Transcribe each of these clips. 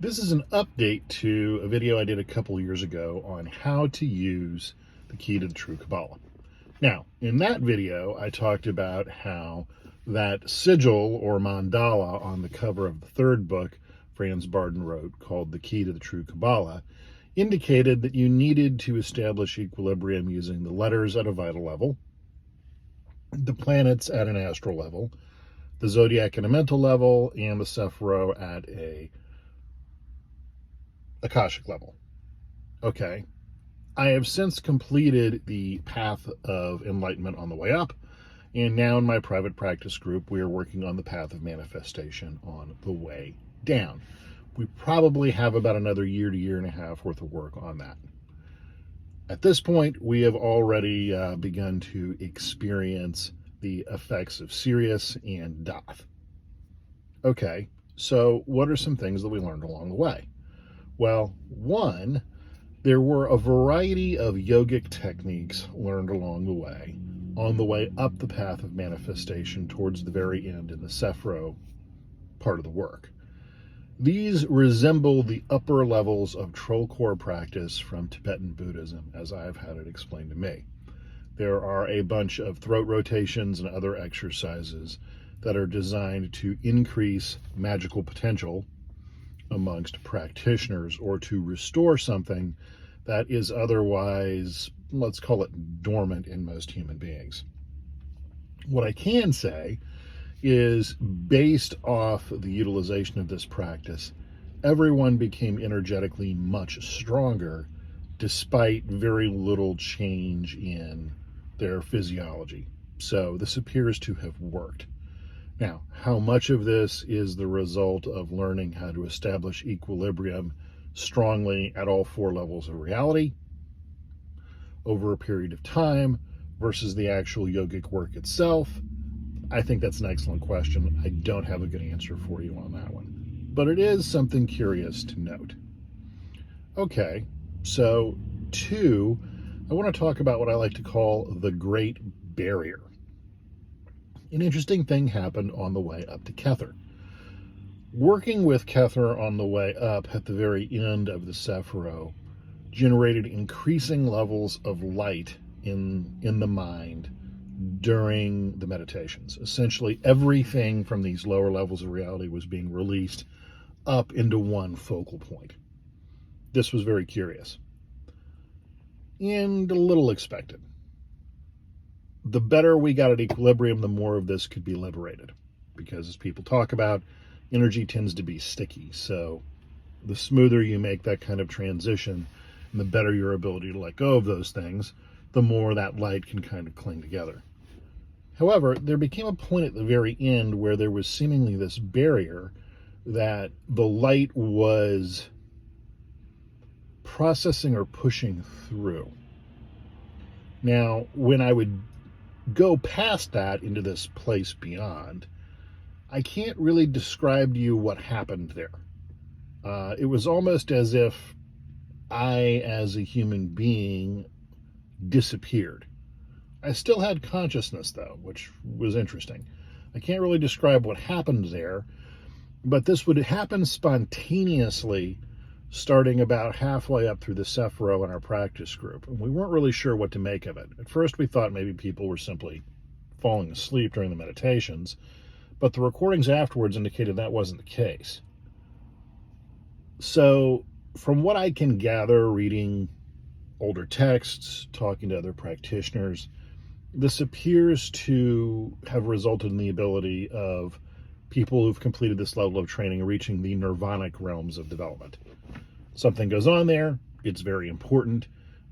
This is an update to a video I did a couple years ago on how to use the key to the true Kabbalah. Now, in that video, I talked about how that sigil or mandala on the cover of the third book Franz Barden wrote, called The Key to the True Kabbalah, indicated that you needed to establish equilibrium using the letters at a vital level, the planets at an astral level, the zodiac at a mental level, and the Sephiro at a Akashic level. Okay. I have since completed the path of enlightenment on the way up, and now in my private practice group, we are working on the path of manifestation on the way down. We probably have about another year to year and a half worth of work on that. At this point, we have already begun to experience the effects of Sirius and Doth. Okay, so what are some things that we learned along the way? Well, one, there were a variety of yogic techniques learned along the way up the path of manifestation towards the very end in the Sephiro part of the work. These resemble the upper levels of trollcore practice from Tibetan Buddhism, as I've had it explained to me. There are a bunch of throat rotations and other exercises that are designed to increase magical potential amongst practitioners, or to restore something that is otherwise, let's call it, dormant in most human beings. What I can say is, based off the utilization of this practice, everyone became energetically much stronger despite very little change in their physiology. So this appears to have worked. Now, how much of this is the result of learning how to establish equilibrium strongly at all four levels of reality over a period of time versus the actual yogic work itself? I think that's an excellent question. I don't have a good answer for you on that one, but it is something curious to note. Okay, so two, I want to talk about what I like to call the Great Barrier. An interesting thing happened on the way up to Kether. Working with Kether on the way up at the very end of the Sephiro generated increasing levels of light in the mind during the meditations. Essentially, everything from these lower levels of reality was being released up into one focal point. This was very curious and a little expected. The better we got at equilibrium, the more of this could be liberated, because as people talk about, energy tends to be sticky. So the smoother you make that kind of transition and the better your ability to let go of those things, the more that light can kind of cling together. However, there became a point at the very end where there was seemingly this barrier that the light was processing or pushing through. Now, when I would go past that into this place beyond, I can't really describe to you what happened there. It was almost as if I, as a human being, disappeared. I still had consciousness, though, which was interesting. I can't really describe what happened there, but this would happen spontaneously starting about halfway up through the Sephiro in our practice group. And we weren't really sure what to make of it. At first, we thought maybe people were simply falling asleep during the meditations, but the recordings afterwards indicated that wasn't the case. So, from what I can gather, reading older texts, talking to other practitioners, this appears to have resulted in the ability of people who've completed this level of training reaching the nirvanic realms of development. Something goes on there, it's very important,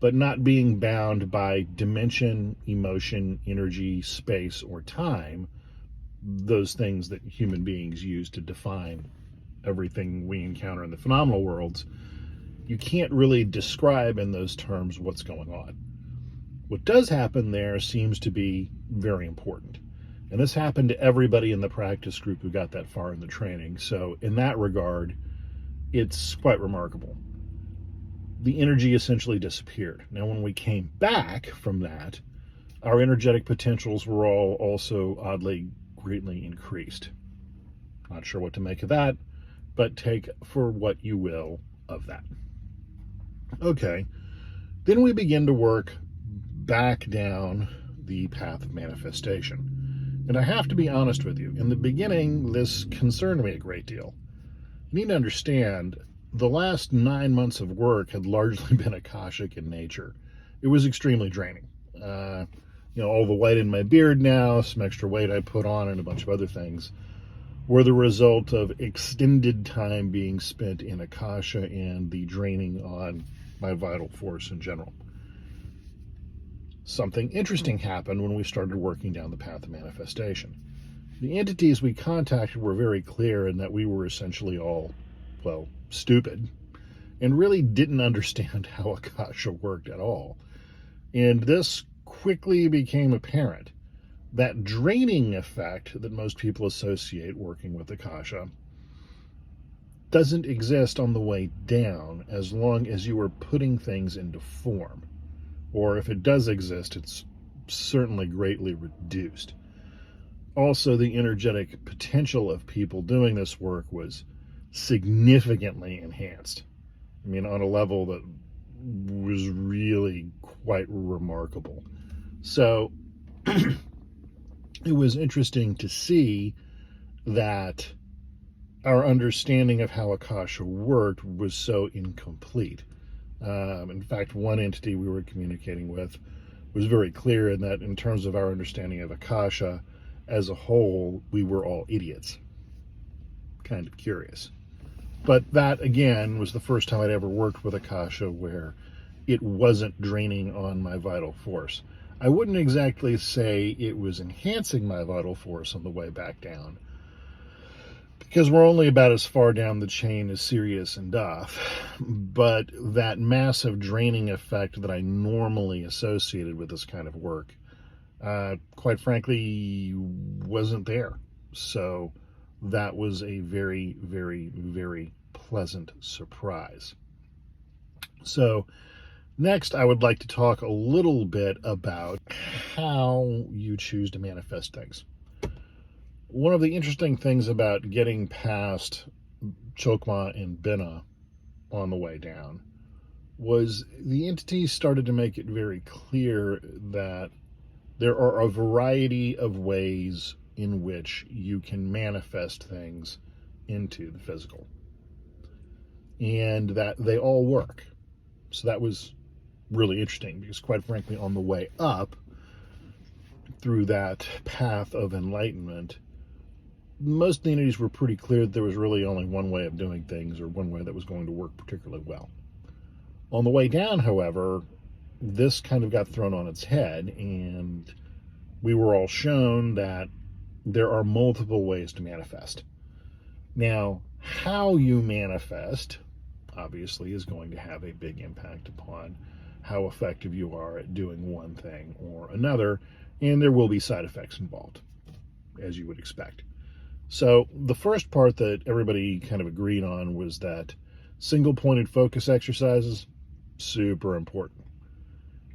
but not being bound by dimension, emotion, energy, space, or time, those things that human beings use to define everything we encounter in the phenomenal worlds. You can't really describe in those terms what's going on. What does happen there seems to be very important. And this happened to everybody in the practice group who got that far in the training. So in that regard, it's quite remarkable. The energy essentially disappeared. Now, when we came back from that, our energetic potentials were all also oddly greatly increased. Not sure what to make of that. but take for what you will of that. Okay, then we begin to work back down the path of manifestation. And I have to be honest with you, in the beginning, this concerned me a great deal. You need to understand, the last 9 months of work had largely been Akashic in nature. It was extremely draining. All the white in my beard now, some extra weight I put on, and a bunch of other things were the result of extended time being spent in Akasha and the draining on my vital force in general. Something interesting happened when we started working down the path of manifestation. The entities we contacted were very clear in that we were essentially all, stupid, and really didn't understand how Akasha worked at all. And this quickly became apparent. That draining effect that most people associate working with Akasha doesn't exist on the way down as long as you are putting things into form. Or if it does exist, it's certainly greatly reduced. Also, the energetic potential of people doing this work was significantly enhanced. On a level that was really quite remarkable. So, it was interesting to see that our understanding of how Akasha worked was so incomplete. In fact, one entity we were communicating with was very clear in that in terms of our understanding of Akasha as a whole, we were all idiots. Kind of curious. But that, again, was the first time I'd ever worked with Akasha where it wasn't draining on my vital force. I wouldn't exactly say it was enhancing my vital force on the way back down, because we're only about as far down the chain as Sirius and Duff, but that massive draining effect that I normally associated with this kind of work, quite frankly, wasn't there. So that was a very, very, very pleasant surprise. So next, I would like to talk a little bit about how you choose to manifest things. One of the interesting things about getting past Chokmah and Binah on the way down was the entities started to make it very clear that there are a variety of ways in which you can manifest things into the physical, and that they all work. So that was really interesting, because quite frankly, on the way up through that path of enlightenment, most of the entities were pretty clear that there was really only one way of doing things, or one way that was going to work particularly well. On the way down, however, this kind of got thrown on its head, and we were all shown that there are multiple ways to manifest. Now, how you manifest, obviously, is going to have a big impact upon how effective you are at doing one thing or another, and there will be side effects involved, as you would expect. So the first part that everybody kind of agreed on was that single-pointed focus exercises, super important.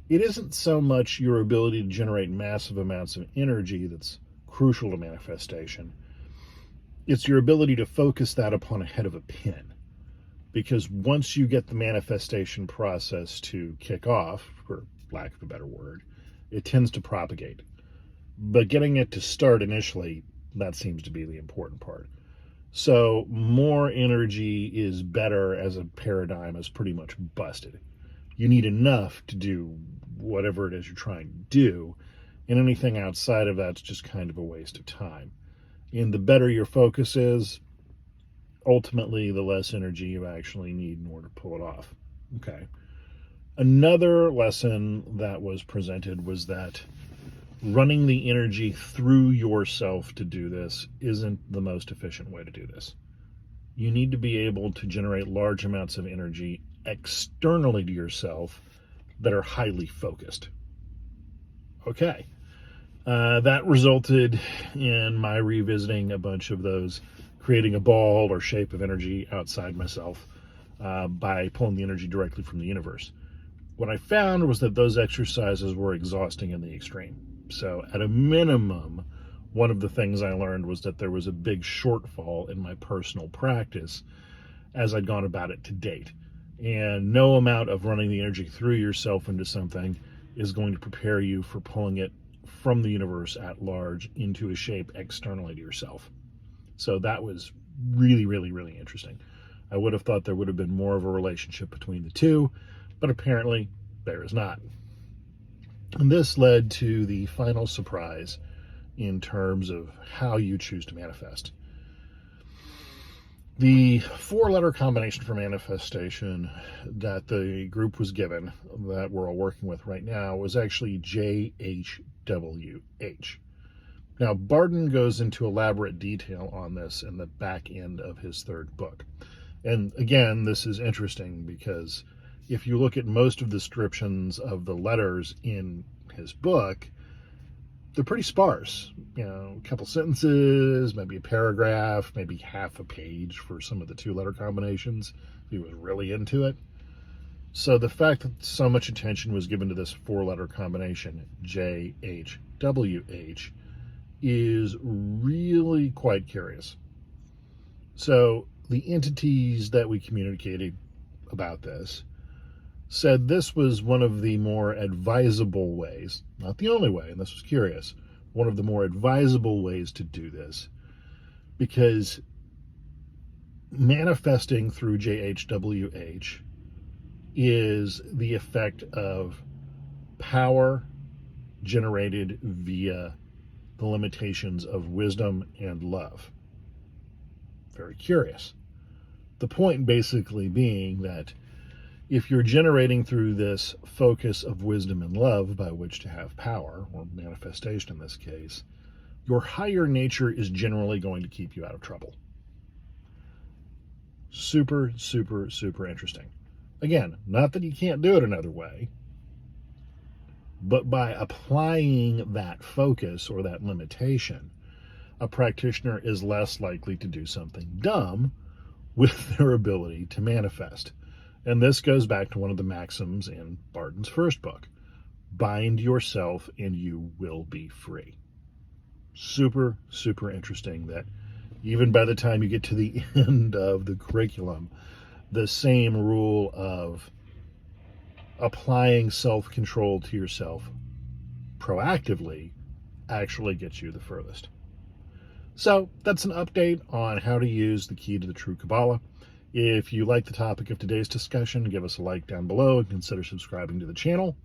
It isn't so much your ability to generate massive amounts of energy that's crucial to manifestation. It's your ability to focus that upon a head of a pin. Because once you get the manifestation process to kick off, for lack of a better word, it tends to propagate. But getting it to start initially, that seems to be the important part. So more energy is better as a paradigm is pretty much busted. You need enough to do whatever it is you're trying to do, and anything outside of that's just kind of a waste of time. And the better your focus is, ultimately, the less energy you actually need in order to pull it off. Okay. Another lesson that was presented was that running the energy through yourself to do this isn't the most efficient way to do this. You need to be able to generate large amounts of energy externally to yourself that are highly focused. Okay. That resulted in my revisiting a bunch of those, creating a ball or shape of energy outside myself by pulling the energy directly from the universe. What I found was that those exercises were exhausting in the extreme. So at a minimum, one of the things I learned was that there was a big shortfall in my personal practice as I'd gone about it to date. And no amount of running the energy through yourself into something is going to prepare you for pulling it from the universe at large into a shape externally to yourself. So that was really, really, really interesting. I would have thought there would have been more of a relationship between the two, but apparently there is not. And this led to the final surprise in terms of how you choose to manifest. The 4-letter combination for manifestation that the group was given, that we're all working with right now, was actually JHWH. Now, Barden goes into elaborate detail on this in the back end of his 3rd book. And again, this is interesting because if you look at most of the descriptions of the letters in his book, they're pretty sparse. A couple sentences, maybe a paragraph, maybe half a page for some of the 2-letter combinations, if he was really into it. So the fact that so much attention was given to this 4-letter combination, JHWH, is really quite curious. So the entities that we communicated about this said this was one of the more advisable ways, not the only way, and this was curious, one of the more advisable ways to do this, because manifesting through JHWH is the effect of power generated via the limitations of wisdom and love. Very curious. The point basically being that if you're generating through this focus of wisdom and love by which to have power, or manifestation in this case, your higher nature is generally going to keep you out of trouble. Super, super, super interesting. Again, not that you can't do it another way, but by applying that focus or that limitation, a practitioner is less likely to do something dumb with their ability to manifest. And this goes back to one of the maxims in Barton's 1st book. Bind yourself and you will be free. Super, super interesting that even by the time you get to the end of the curriculum, the same rule of applying self-control to yourself proactively actually gets you the furthest. So that's an update on how to use the key to the true Kabbalah. If you like the topic of today's discussion, give us a like down below and consider subscribing to the channel.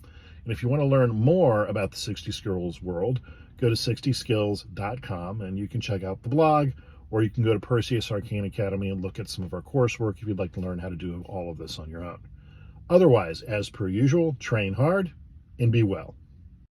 And if you want to learn more about the 60 Skills world, go to 60skills.com and you can check out the blog, or you can go to Perseus Arcane Academy and look at some of our coursework if you'd like to learn how to do all of this on your own. Otherwise, as per usual, train hard and be well.